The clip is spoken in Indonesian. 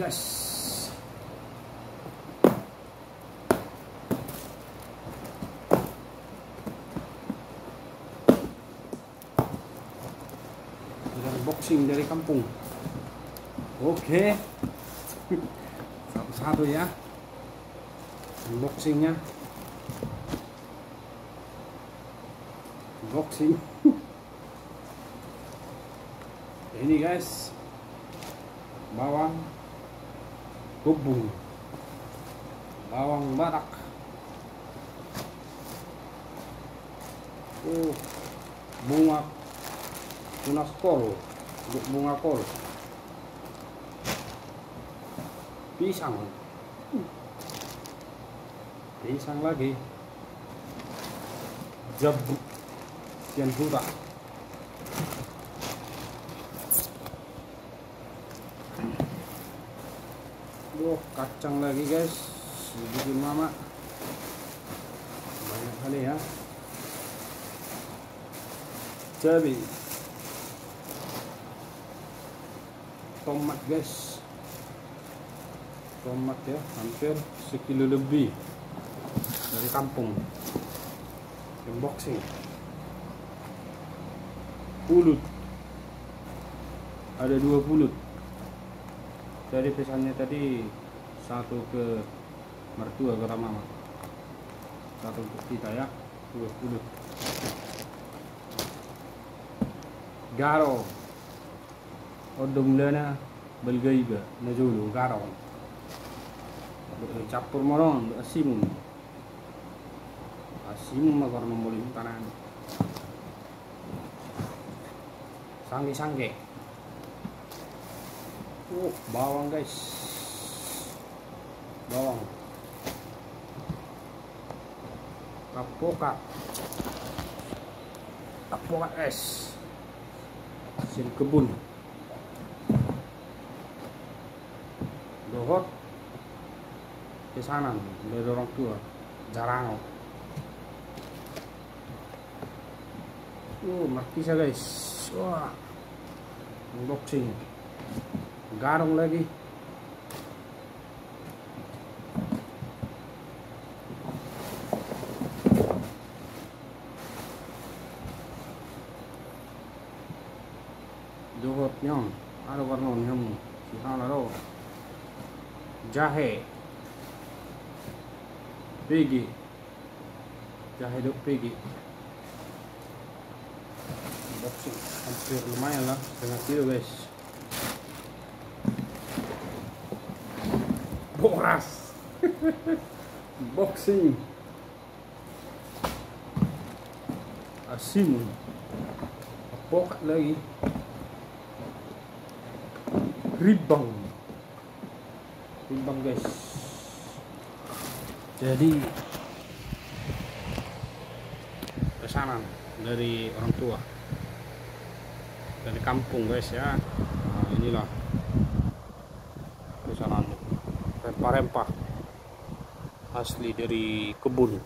guys. Unboxing dari kampung. Oke. Satu-satu ya unboxingnya. Unboxing. Ini guys, bawang gubung, bawang barak, bunga tunas kol, bunga kol, pisang, pisang lagi, jambu, sekian pura. Kacang lagi guys, bikin mama banyak kali ya. Cabai, tomat guys, tomat ya, hampir sekilo lebih dari kampung. Unboxing. Pulut, ada 2 pulut. Dari pesannya tadi, satu ke mertua ke mama, satu untuk kita ya. 2 pulut. Garo, odong lana belgaiba najulu garo. Campur moron asim magor nomoli tanan. Sangge. Bawang guys, bawang, tapokat es, hasil kebun, dohot, pesanan dari orang tua, jarang. Markisa guys, wah, unboxing. Garong lagi, dohotnya ada warnanya si halaro, jahe PG, jahe dok PG. Unboxing hampir lumayan lah, 1,5 kilo guys. Boras. Unboxing asim, pokat lagi, ribang guys. Jadi pesanan dari orang tua, dari kampung guys ya. Nah, inilah pesanan rempah-rempah asli dari kebun.